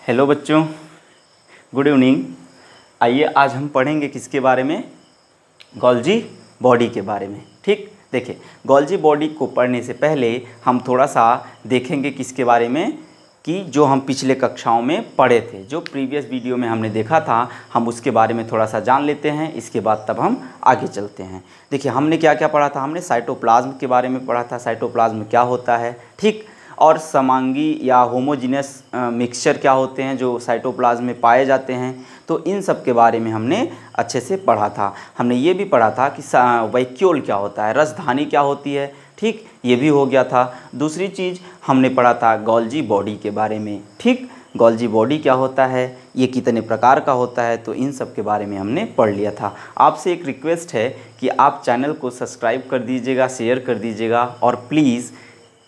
Hello बच्चों, good evening. आइए आज हम पढ़ेंगे किसके बारे में, गोल्जी बॉडी के बारे में। ठीक, देखिए गोल्जी बॉडी को पढ़ने से पहले हम थोड़ा सा देखेंगे किसके बारे में कि जो हम पिछले कक्षाओं में पढ़े थे, जो प्रीवियस वीडियो में हमने देखा था, हम उसके बारे में थोड़ा सा जान लेते हैं। इसके बाद तब हम आगे चलते हैं। देखिए हमने क्या क्या पढ़ा था, हमने साइटोप्लाज्म के बारे में पढ़ा था, साइटोप्लाज्म क्या होता है, ठीक, और समांगी या होमोजीनियस मिक्सचर क्या होते हैं जो साइटोप्लाज्म में पाए जाते हैं। तो इन सब के बारे में हमने अच्छे से पढ़ा था। हमने ये भी पढ़ा था कि वैक्यूल क्या होता है, रसधानी क्या होती है, ठीक, ये भी हो गया था। दूसरी चीज़ हमने पढ़ा था गोल्जी बॉडी के बारे में। ठीक, गोल्जी बॉडी क्या होता है, ये कितने प्रकार का होता है, तो इन सब के बारे में हमने पढ़ लिया था। आपसे एक रिक्वेस्ट है कि आप चैनल को सब्सक्राइब कर दीजिएगा, शेयर कर दीजिएगा और प्लीज़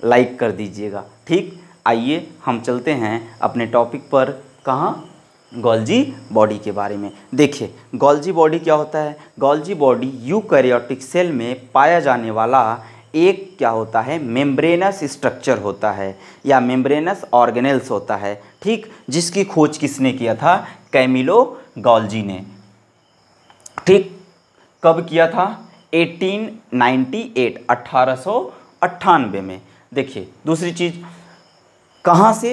लाइक कर दीजिएगा। ठीक, आइए हम चलते हैं अपने टॉपिक पर। कहाँ, गोल्जी बॉडी के बारे में। देखिए गोल्जी बॉडी क्या होता है। गोल्जी बॉडी यूकैरियोटिक सेल में पाया जाने वाला एक क्या होता है, मेम्ब्रेनस स्ट्रक्चर होता है या मेम्ब्रेनस ऑर्गेनेल्स होता है। ठीक, जिसकी खोज किसने किया था, कैमिलो गोल्जी ने। ठीक, कब किया था, 1898, 1898 में। देखिए दूसरी चीज़, कहाँ से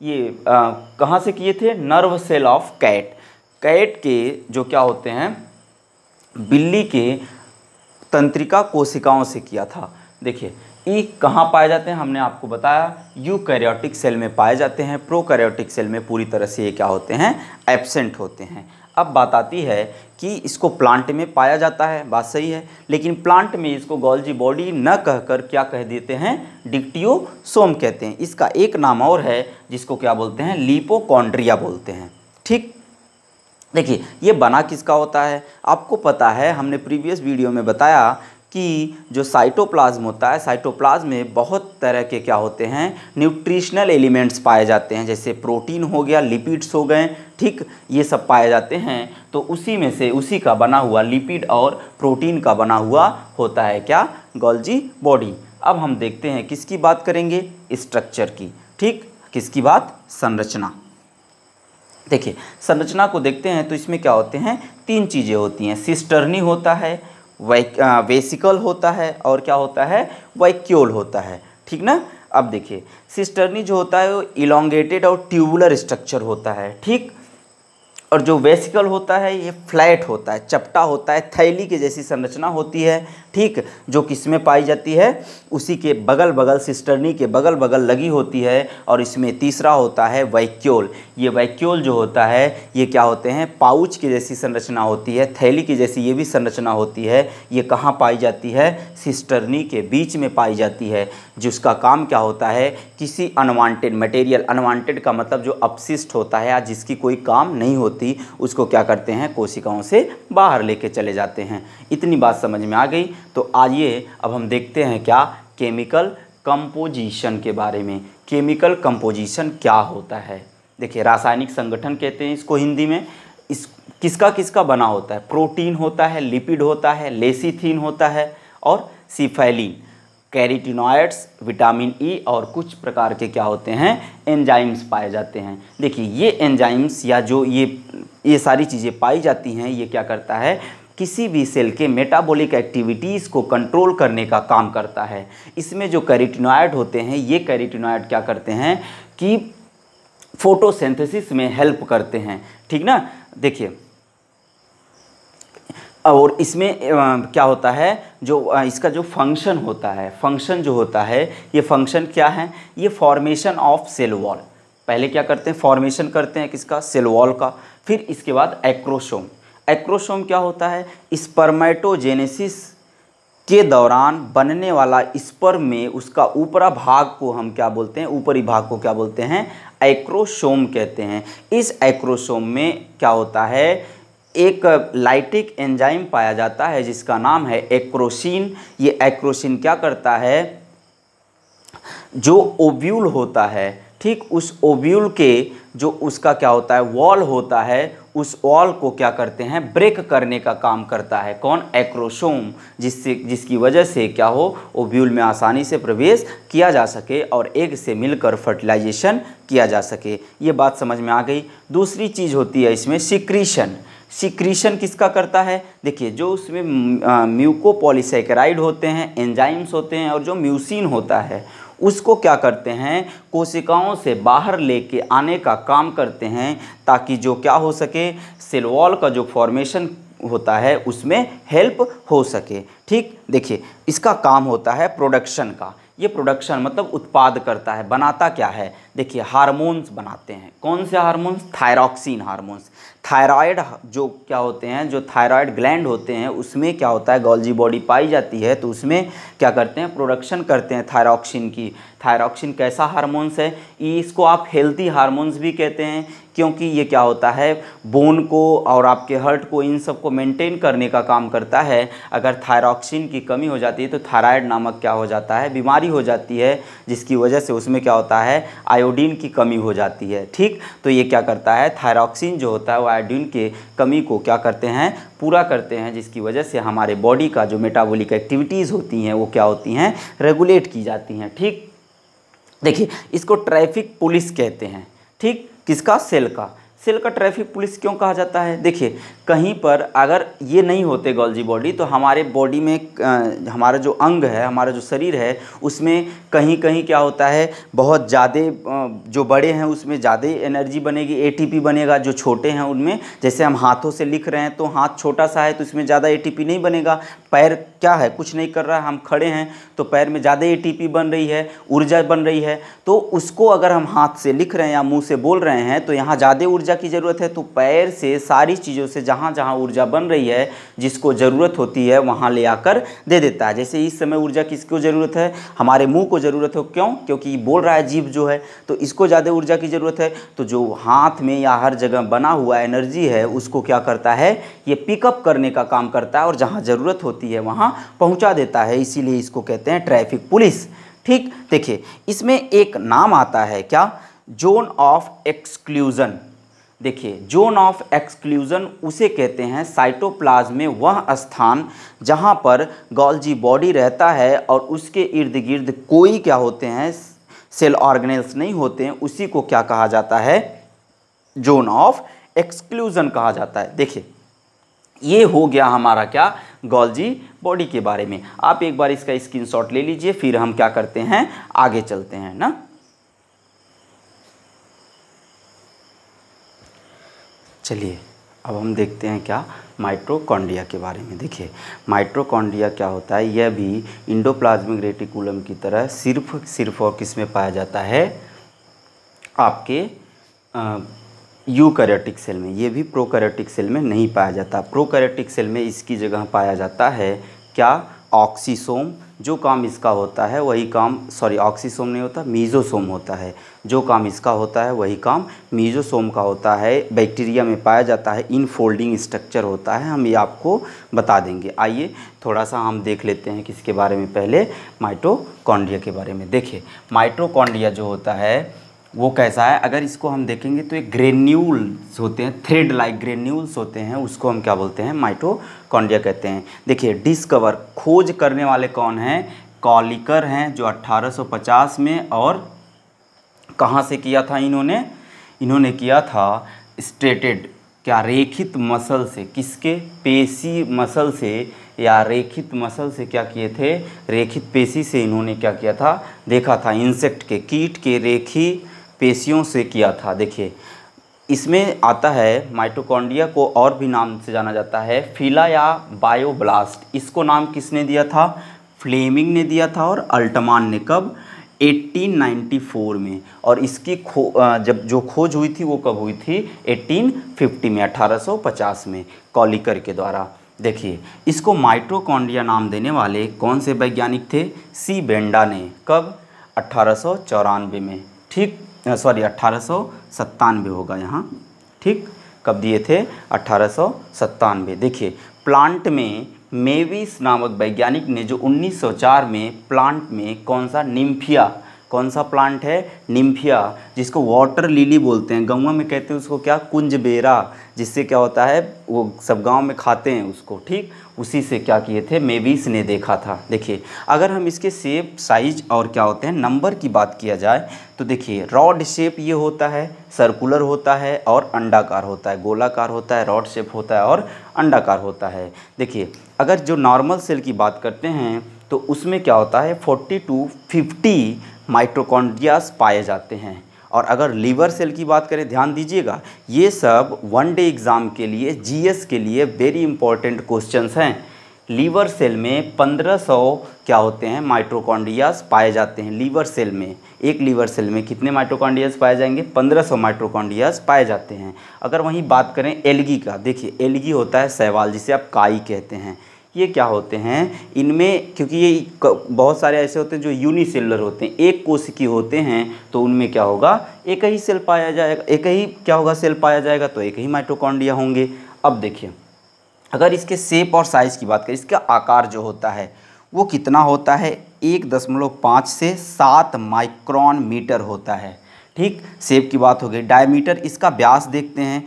ये कहाँ से किए थे, nerve cell of cat. Cat के जो क्या होते हैं, बिल्ली के तंत्रिका कोशिकाओं से किया था। देखिए ये कहाँ पाए जाते हैं, हमने आपको बताया यूकैरियोटिक सेल में पाए जाते हैं। प्रोकैरियोटिक सेल में पूरी तरह से ये क्या होते हैं, एब्सेंट होते हैं। अब बात आती है कि इसको प्लांट में पाया जाता है, बात सही है, लेकिन प्लांट में इसको गोल्जी बॉडी न कहकर क्या कह देते हैं, डिक्टियोसोम कहते हैं। इसका एक नाम और है जिसको क्या बोलते हैं, लिपोकॉन्ड्रिया बोलते हैं। ठीक, देखिए ये बना किसका होता है, आपको पता है, हमने प्रीवियस वीडियो में बताया कि जो साइटोप्लाज्म होता है, साइटोप्लाज्म में बहुत तरह के क्या होते हैं, न्यूट्रिशनल एलिमेंट्स पाए जाते हैं, जैसे प्रोटीन हो गया, लिपिड्स हो गए, ठीक, ये सब पाए जाते हैं। तो उसी में से उसी का बना हुआ लिपिड और प्रोटीन का बना हुआ होता है क्या, गोल्जी बॉडी। अब हम देखते हैं किसकी बात करेंगे, स्ट्रक्चर की। ठीक, किसकी बात, संरचना। देखिए संरचना को देखते हैं तो इसमें क्या होते हैं, तीन चीज़ें होती हैं, सिस्टर्नी होता है, वेसिकल होता है और क्या होता है, वैक्यूल होता है। ठीक ना। अब देखिए सिस्टर्नी जो होता है वो इलोंगेटेड और ट्यूबुलर स्ट्रक्चर होता है। ठीक, और जो वेसिकल होता है ये फ्लैट होता है, चपटा होता है, थैली के जैसी संरचना होती है। ठीक, जो किसमें पाई जाती है, उसी के बगल बगल, सिस्टर्नी के बगल बगल लगी होती है। और इसमें तीसरा होता है वैक्यूल। ये वैक्यूल जो होता है ये क्या होते हैं, पाउच की जैसी संरचना होती है, थैली की जैसी ये भी संरचना होती है। ये कहाँ पाई जाती है, सिस्टर्नी के बीच में पाई जाती है, जिसका काम क्या होता है, किसी अनवांटेड मटेरियल, अनवांटेड का मतलब जो अपशिष्ट होता है या जिसकी कोई काम नहीं होती, उसको क्या करते हैं, कोशिकाओं से बाहर लेके चले जाते हैं। इतनी बात समझ में आ गई। तो आइए अब हम देखते हैं क्या, केमिकल कंपोजिशन के बारे में। केमिकल कंपोजिशन क्या होता है, देखिए रासायनिक संगठन कहते हैं इसको हिंदी में। इस किसका किसका बना होता है, प्रोटीन होता है, लिपिड होता है, लेसिथिन होता है और सिफेलिन, कैरोटीनॉइड्स, विटामिन ई और कुछ प्रकार के क्या होते हैं, एंजाइम्स पाए जाते हैं। देखिए ये एंजाइम्स या जो ये सारी चीज़ें पाई जाती हैं, ये क्या करता है, किसी भी सेल के मेटाबॉलिक एक्टिविटीज़ को कंट्रोल करने का काम करता है। इसमें जो कैरोटीनॉइड होते हैं, ये कैरोटीनॉइड क्या करते हैं कि फोटोसिंथेसिस में हेल्प करते हैं। ठीक ना। देखिए और इसमें क्या होता है, जो इसका जो फंक्शन होता है, फंक्शन जो होता है, ये फंक्शन क्या है, ये फॉर्मेशन ऑफ सेल वॉल। पहले क्या करते हैं, फॉर्मेशन करते हैं किसका, सेल वॉल का। फिर इसके बाद एक्रोसोम। एक्रोसोम क्या होता है, स्पर्मेटोजेनेसिस के दौरान बनने वाला स्पर्म में उसका ऊपरा भाग को हम क्या बोलते हैं, ऊपरी भाग को क्या बोलते हैं, एक्रोसोम कहते हैं। इस एक्रोसोम में क्या होता है, एक लाइटिक एंजाइम पाया जाता है जिसका नाम है एक्रोसिन। ये एक्रोसिन क्या करता है, जो ओव्यूल होता है, ठीक उस ओव्यूल के जो उसका क्या होता है वॉल होता है, उस वॉल को क्या करते हैं ब्रेक करने का काम करता है कौन, एक्रोसोम, जिसकी वजह से क्या हो ओव्यूल में आसानी से प्रवेश किया जा सके और एग से मिलकर फर्टिलाइजेशन किया जा सके। ये बात समझ में आ गई। दूसरी चीज़ होती है इसमें सिक्रीशन। सिक्रीशन किसका करता है, देखिए जो उसमें म्यूकोपॉलीसैकेराइड होते हैं, एंजाइम्स होते हैं और जो म्यूसिन होता है उसको क्या करते हैं कोशिकाओं से बाहर लेके आने का काम करते हैं, ताकि जो क्या हो सके सेल वॉल का जो फॉर्मेशन होता है उसमें हेल्प हो सके। ठीक, देखिए इसका काम होता है प्रोडक्शन का। ये प्रोडक्शन मतलब उत्पाद करता है, बनाता क्या है, देखिए हार्मोन्स बनाते हैं। कौन से हार्मोन्स, थायरॉक्सिन हार्मोन्स। थायराइड जो क्या होते हैं, जो थायराइड ग्लैंड होते हैं उसमें क्या होता है गोल्जी बॉडी पाई जाती है, तो उसमें क्या करते हैं प्रोडक्शन करते हैं थायरॉक्सिन की। थायरॉक्सिन कैसा हार्मोन्स है, इसको आप हेल्दी हार्मोन्स भी कहते हैं, क्योंकि ये क्या होता है बोन को और आपके हार्ट को इन सब को मेंटेन करने का काम करता है। अगर थायरॉक्सिन की कमी हो जाती है तो थायराइड नामक क्या हो जाता है बीमारी हो जाती है, जिसकी वजह से उसमें क्या होता है आयोडीन की कमी हो जाती है। ठीक, तो ये क्या करता है थायरॉक्सिन जो होता है वो आयोडीन के कमी को क्या करते हैं पूरा करते हैं, जिसकी वजह से हमारे बॉडी का जो मेटाबॉलिक एक्टिविटीज़ होती हैं वो क्या होती हैं रेगुलेट की जाती हैं। ठीक, देखिए इसको ट्रैफिक पुलिस कहते हैं। ठीक, किसका, सेल का। सेल का ट्रैफिक पुलिस क्यों कहा जाता है, देखिए कहीं पर अगर ये नहीं होते गोल्जी बॉडी तो हमारे बॉडी में हमारा जो अंग है, हमारा जो शरीर है उसमें कहीं कहीं क्या होता है बहुत ज़्यादा जो बड़े हैं उसमें ज़्यादा एनर्जी बनेगी, एटीपी बनेगा। जो छोटे हैं उनमें, जैसे हम हाथों से लिख रहे हैं तो हाथ छोटा सा है तो इसमें ज़्यादा एटीपी नहीं बनेगा। पैर क्या है कुछ नहीं कर रहा है, हम खड़े हैं तो पैर में ज़्यादा एटीपी बन रही है, ऊर्जा बन रही है। तो उसको अगर हम हाथ से लिख रहे हैं या मुँह से बोल रहे हैं तो यहाँ ज़्यादा ऊर्जा की ज़रूरत है, तो पैर से सारी चीज़ों से जहाँ जहाँ ऊर्जा बन रही है जिसको ज़रूरत होती है वहाँ ले आकर दे देता है। जैसे इस समय ऊर्जा किसको ज़रूरत है, हमारे मुंह को ज़रूरत है, क्यों, क्योंकि बोल रहा है जीभ जो है तो इसको ज़्यादा ऊर्जा की ज़रूरत है। तो जो हाथ में या हर जगह बना हुआ एनर्जी है उसको क्या करता है ये पिकअप करने का काम करता है और जहाँ ज़रूरत होती है वहाँ पहुँचा देता है, इसीलिए इसको कहते हैं ट्रैफिक पुलिस। ठीक, देखिए इसमें एक नाम आता है क्या, जोन ऑफ एक्सक्लूजन। देखिए जोन ऑफ एक्सक्लूजन उसे कहते हैं साइटोप्लाज्म में वह स्थान जहां पर गोल्जी बॉडी रहता है और उसके इर्द गिर्द कोई क्या होते हैं सेल ऑर्गेनेल्स नहीं होते हैं, उसी को क्या कहा जाता है जोन ऑफ एक्सक्लूजन कहा जाता है। देखिए ये हो गया हमारा क्या गोल्जी बॉडी के बारे में। आप एक बार इसका स्क्रीनशॉट ले लीजिए, फिर हम क्या करते हैं आगे चलते हैं ना। चलिए अब हम देखते हैं क्या माइटोकॉन्ड्रिया के बारे में। देखिए माइटोकॉन्ड्रिया क्या होता है, यह भी इंडोप्लाज्मिक रेटिकुलम की तरह सिर्फ और किस में पाया जाता है आपके यूकैरियोटिक सेल में। ये भी प्रोकैरियोटिक सेल में नहीं पाया जाता। प्रोकैरियोटिक सेल में इसकी जगह पाया जाता है क्या ऑक्सीसोम। जो काम इसका होता है वही काम, सॉरी ऑक्सीसोम नहीं होता मीजोसोम होता है। जो काम इसका होता है वही काम मीजोसोम का होता है। बैक्टीरिया में पाया जाता है, इनफोल्डिंग स्ट्रक्चर होता है, हम ये आपको बता देंगे। आइए थोड़ा सा हम देख लेते हैं किसके बारे में, पहले माइटोकॉन्ड्रिया के बारे में। देखिए माइटोकॉन्ड्रिया जो होता है वो कैसा है, अगर इसको हम देखेंगे तो एक ग्रेन्यूल्स होते हैं, थ्रेड लाइक ग्रेन्यूल्स होते हैं, उसको हम क्या बोलते हैं माइटोकॉन्ड्रिया कहते हैं। देखिए डिस्कवर खोज करने वाले कौन हैं, कॉलिकर हैं जो 1850 में, और कहाँ से किया था इन्होंने किया था स्ट्रेटेड क्या रेखित मसल से, किसके पेशी मसल से या रेखित मसल से क्या किए थे, रेखित पेशी से इन्होंने क्या किया था देखा था, इंसेक्ट के कीट के रेखी पेशियों से किया था। देखिए इसमें आता है माइटोकॉन्ड्रिया को और भी नाम से जाना जाता है फिला या बायोब्लास्ट। इसको नाम किसने दिया था, फ्लेमिंग ने दिया था और अल्टमान ने। कब, 1894 में। और इसकी जब जो खोज हुई थी वो कब हुई थी 1850 में, 1850 में कॉलिकर के द्वारा। देखिए इसको माइटोकॉन्ड्रिया नाम देने वाले कौन से वैज्ञानिक थे, सी बेंडा ने। कब, 1894 में। ठीक, सॉरी 1897 होगा यहाँ। ठीक, कब दिए थे 1897। देखिए प्लांट में मेविस नामक वैज्ञानिक ने जो 1904 में प्लांट में कौन सा निम्फिया कौन सा प्लांट है? निम्फिया, जिसको वाटर लिली बोलते हैं, गाँव में कहते हैं उसको क्या? कुंजबेरा, जिससे क्या होता है वो सब गांव में खाते हैं उसको, ठीक। उसी से क्या किए थे? मेविस ने देखा था। देखिए अगर हम इसके शेप, साइज और क्या होते हैं नंबर की बात किया जाए तो देखिए रॉड शेप ये होता है, सर्कुलर होता है और अंडाकार होता है, गोलाकार होता है, रॉड शेप होता है और अंडाकार होता है। देखिए अगर जो नॉर्मल सेल की बात करते हैं तो उसमें क्या होता है 40 to 50 माइटोकॉन्ड्रियाज पाए जाते हैं। और अगर लीवर सेल की बात करें, ध्यान दीजिएगा, ये सब वन डे एग्ज़ाम के लिए, जीएस के लिए वेरी इंपॉर्टेंट क्वेश्चंस हैं। लीवर सेल में 1500 क्या होते हैं माइटोकॉन्ड्रियाज पाए जाते हैं लीवर सेल में। एक लीवर सेल में कितने माइटोकॉन्ड्रियाज पाए जाएंगे? 1500 माइटोकॉन्ड्रियाज पाए जाते हैं। अगर वहीं बात करें एल्गी का, देखिए एल्गी होता है शैवाल, जिसे आप काई कहते हैं। ये क्या होते हैं? इनमें क्योंकि ये बहुत सारे ऐसे होते हैं जो यूनिसेलुलर होते हैं, एक कोशिकीय होते हैं, तो उनमें क्या होगा? एक ही सेल पाया जाएगा, एक ही क्या होगा? सेल पाया जाएगा, तो एक ही माइटोकॉन्ड्रिया होंगे। अब देखिए अगर इसके शेप और साइज़ की बात करें, इसका आकार जो होता है वो कितना होता है? 1.5 से 7 माइक्रोन मीटर होता है, ठीक। शेप की बात हो गई। डायमीटर, इसका व्यास देखते हैं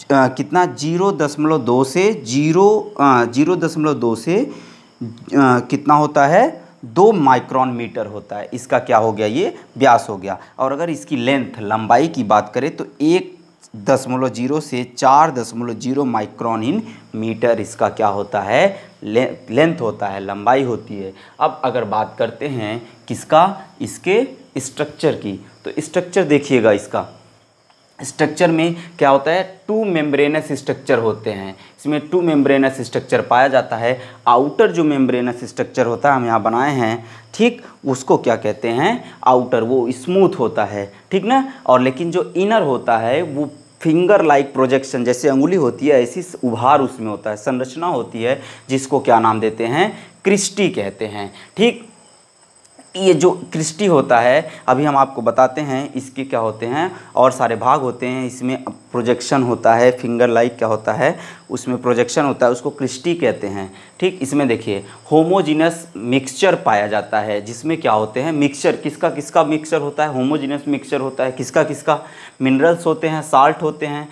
कितना? 0.2 से 0.2 से कितना होता है? 2 माइक्रोन मीटर होता है। इसका क्या हो गया? ये व्यास हो गया। और अगर इसकी लेंथ, लंबाई की बात करें तो 1.0 से 4.0 माइक्रोन इन मीटर इसका क्या होता है? लेंथ होता है, लंबाई होती है। अब अगर बात करते हैं किसका? इसके स्ट्रक्चर की, तो स्ट्रक्चर देखिएगा। इसका स्ट्रक्चर में क्या होता है? 2 मेम्ब्रेनस स्ट्रक्चर होते हैं। इसमें 2 मेम्ब्रेनस स्ट्रक्चर पाया जाता है। आउटर जो मेम्ब्रेनस स्ट्रक्चर होता है, हम यहाँ बनाए हैं, ठीक, उसको क्या कहते हैं? आउटर, वो स्मूथ होता है, ठीक ना। और लेकिन जो इनर होता है वो फिंगर लाइक प्रोजेक्शन, जैसे अंगुली होती है ऐसी उभार उसमें होता है, संरचना होती है, जिसको क्या नाम देते हैं? क्रिस्टी कहते हैं, ठीक। ये जो क्रिस्टी होता है, अभी हम आपको बताते हैं इसके क्या होते हैं, और सारे भाग होते हैं। इसमें प्रोजेक्शन होता है, फिंगर लाइक क्या होता है, उसमें प्रोजेक्शन होता है, उसको क्रिस्टी कहते हैं, ठीक। इसमें देखिए होमोजीनस मिक्सचर पाया जाता है, जिसमें क्या होते हैं? मिक्सचर, किसका किसका मिक्सचर होता है? होमोजीनस मिक्सचर होता है। किसका किसका? मिनरल्स होते हैं, साल्ट होते हैं,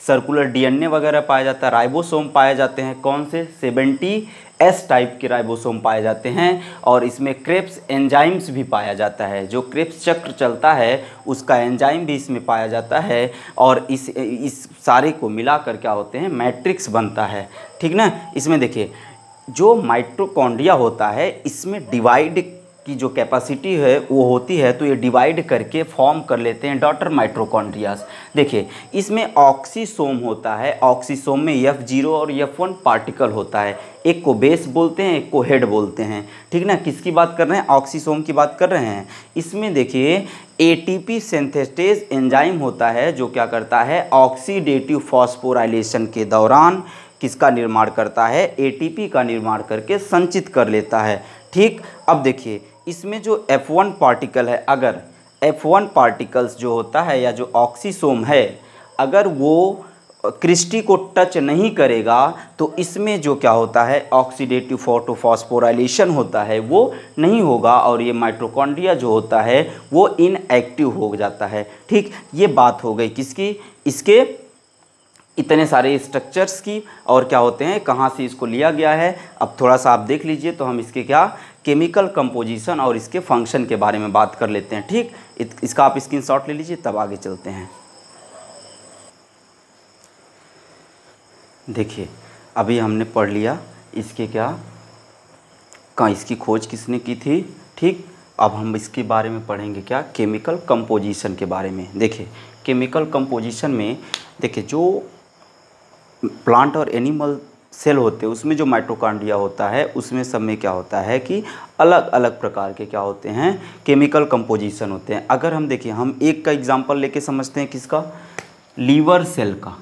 सर्कुलर डीएनए वगैरह पाया जाता है, राइबोसोम पाए जाते हैं। कौन से? 70S टाइप के राइबोसोम पाए जाते हैं। और इसमें क्रेब्स एंजाइम्स भी पाया जाता है, जो क्रेब्स चक्र चलता है उसका एंजाइम भी इसमें पाया जाता है। और इस सारे को मिलाकर क्या होते हैं? मैट्रिक्स बनता है, ठीक ना। इसमें देखिए जो माइटोकॉन्ड्रिया होता है, इसमें डिवाइड की जो कैपेसिटी है वो होती है, तो ये डिवाइड करके फॉर्म कर लेते हैं डॉटर माइटोकॉन्ड्रियाज। देखिए इसमें ऑक्सीसोम होता है, ऑक्सीसोम में F0 और F1 पार्टिकल होता है। एक को बेस बोलते हैं, एक को हेड बोलते हैं, ठीक ना। किसकी बात कर रहे हैं? ऑक्सीसोम की बात कर रहे हैं। इसमें देखिए ATP सिंथेसेज एंजाइम होता है, जो क्या करता है? ऑक्सीडेटिव फॉस्फोराइलेशन के दौरान किसका निर्माण करता है? ATP का निर्माण करके संचित कर लेता है, ठीक। अब देखिए इसमें जो F1 पार्टिकल है, अगर F1 पार्टिकल्स जो होता है या जो ऑक्सीसोम है, अगर वो क्रिस्टी को टच नहीं करेगा तो इसमें जो क्या होता है? ऑक्सीडेटिव फोटोफॉस्फोराइलेशन होता है, वो नहीं होगा, और ये माइटोकॉन्ड्रिया जो होता है वो इनएक्टिव हो जाता है, ठीक। ये बात हो गई किसकी? इसके इतने सारे स्ट्रक्चर्स की, और क्या होते हैं, कहाँ से इसको लिया गया है। अब थोड़ा सा आप देख लीजिए, तो हम इसके क्या केमिकल कंपोजिशन और इसके फंक्शन के बारे में बात कर लेते हैं, ठीक। इसका आप स्क्रीनशॉट ले लीजिए, तब आगे चलते हैं। देखिए अभी हमने पढ़ लिया इसके क्या इसकी खोज किसने की थी, ठीक। अब हम इसके बारे में पढ़ेंगे क्या? केमिकल कंपोजिशन के बारे में। देखिए केमिकल कंपोजिशन में देखिए जो प्लांट और एनिमल सेल होते हैं उसमें जो माइटोकॉन्ड्रिया होता है उसमें सब में क्या होता है कि अलग अलग प्रकार के क्या होते हैं? केमिकल कंपोजिशन होते हैं। अगर हम देखिए, हम एक का एग्जांपल लेके समझते हैं, किसका? लीवर सेल का,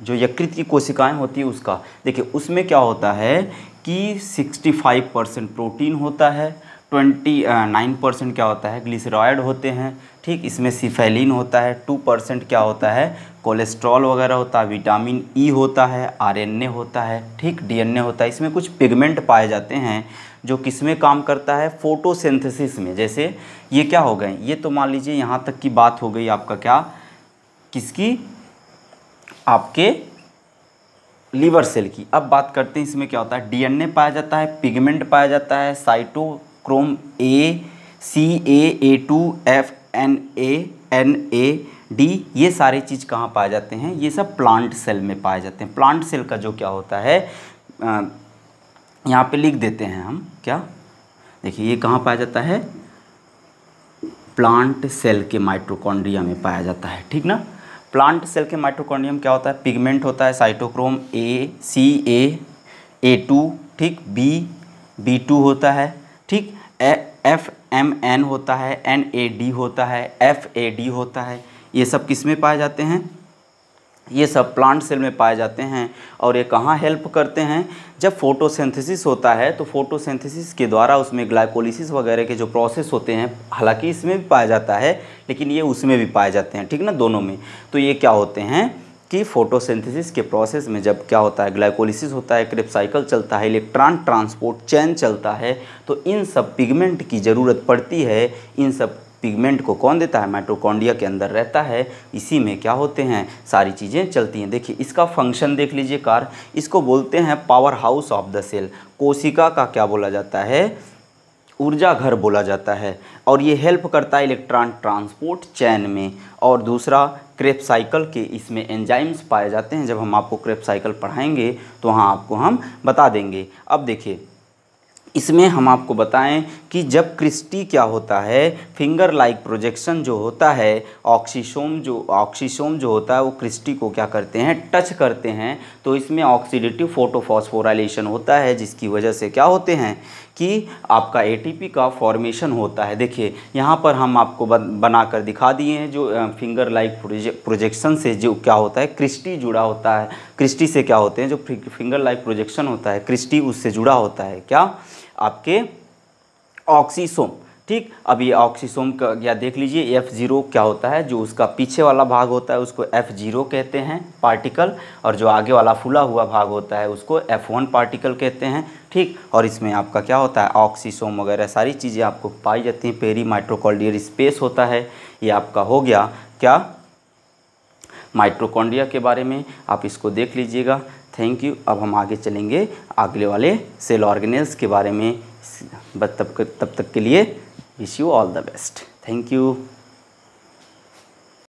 जो यकृत की कोशिकाएं होती है उसका। देखिए उसमें क्या होता है कि 65% प्रोटीन होता है, 29% क्या होता है? ग्लिसरॉयड होते हैं, ठीक। इसमें सिफेलिन होता है, 2% क्या होता है? कोलेस्ट्रॉल वगैरह होता है, विटामिन ई होता है, आरएनए होता है, ठीक, डीएनए होता है। इसमें कुछ पिगमेंट पाए जाते हैं जो किस में काम करता है, फोटोसिंथेसिस में। जैसे ये क्या हो गए, ये तो मान लीजिए यहाँ तक की बात हो गई आपका क्या, किसकी, आपके लीवर सेल की। अब बात करते हैं इसमें क्या होता है, डीएनए पाया जाता है, पिगमेंट पाया जाता है, cytochrome A, CA, A2, FNA, NAD, ये सारी चीज़ कहाँ पाए जाते हैं, ये सब प्लांट सेल में पाए जाते हैं। प्लांट सेल का जो क्या होता है, यहाँ पे लिख देते हैं हम क्या, देखिए ये कहाँ पाया जाता है, प्लांट सेल के माइटोकॉन्ड्रिया में पाया जाता है, ठीक ना। प्लांट सेल के माइटोकॉन्ड्रिया में क्या होता है, पिगमेंट होता है, साइटोक्रोम A, CA, A2, ठीक, B2 होता है, ठीक, FMN होता है, NAD होता है, FAD होता है। ये सब किस में पाए जाते हैं, ये सब प्लांट सेल में पाए जाते हैं। और ये कहाँ हेल्प करते हैं, जब फोटोसिंथेसिस होता है तो फोटोसिंथेसिस के द्वारा उसमें ग्लाइकोलिसिस वगैरह के जो प्रोसेस होते हैं, हालांकि इसमें भी पाया जाता है लेकिन ये उसमें भी पाए जाते हैं, ठीक ना, दोनों में। तो ये क्या होते हैं कि फोटोसिंथेसिस के प्रोसेस में जब क्या होता है, ग्लाइकोलिसिस होता है, क्रेब्स साइकिल चलता है, इलेक्ट्रॉन ट्रांसपोर्ट चेन चलता है, तो इन सब पिगमेंट की ज़रूरत पड़ती है। इन सब पिगमेंट को कौन देता है, माइटोकॉन्ड्रिया के अंदर रहता है, इसी में क्या होते हैं, सारी चीज़ें चलती हैं। देखिए इसका फंक्शन देख लीजिए कार्य, इसको बोलते हैं power house of the cell. कोशिका का क्या बोला जाता है, ऊर्जा घर बोला जाता है। और ये हेल्प करता है इलेक्ट्रॉन ट्रांसपोर्ट चैन में। और दूसरा, क्रेब्स साइकिल के इसमें एंजाइम्स पाए जाते हैं। जब हम आपको क्रेब्स साइकिल पढ़ाएंगे तो वहाँ आपको हम बता देंगे। अब देखिए इसमें हम आपको बताएं कि जब क्रिस्टी क्या होता है, फिंगर लाइक प्रोजेक्शन जो होता है, ऑक्सीसोम जो होता है वो क्रिस्टी को क्या करते हैं, टच करते हैं, तो इसमें ऑक्सीडेटिव फोटोफॉस्फोराइलेशन होता है, जिसकी वजह से क्या होते हैं कि आपका एटीपी का फॉर्मेशन होता है। देखिए यहाँ पर हम आपको बना कर दिखा दिए हैं, जो फिंगर लाइक प्रोजेक्शन से जो क्या होता है, क्रिस्टी जुड़ा होता है। क्रिस्टी से क्या होते हैं, जो फिंगर लाइक प्रोजेक्शन होता है, क्रिस्टी उससे जुड़ा होता है, क्या, आपके ऑक्सीसोम, ठीक। अब ये ऑक्सीसोम का या देख लीजिए F0 क्या होता है, जो उसका पीछे वाला भाग होता है उसको F0 कहते हैं पार्टिकल, और जो आगे वाला फूला हुआ भाग होता है उसको F1 पार्टिकल कहते हैं, ठीक। और इसमें आपका क्या होता है, ऑक्सीसोम वगैरह सारी चीज़ें आपको पाई जाती हैं। पेरी माइटोकॉन्ड्रियल स्पेस होता है। ये आपका हो गया क्या, माइटोकॉन्ड्रिया के बारे में, आप इसको देख लीजिएगा। Thank you. अब हम आगे चलेंगे अगले वाले सेल ऑर्गेनेल्स के बारे में। तब तक के लिए wish you all the best. Thank you.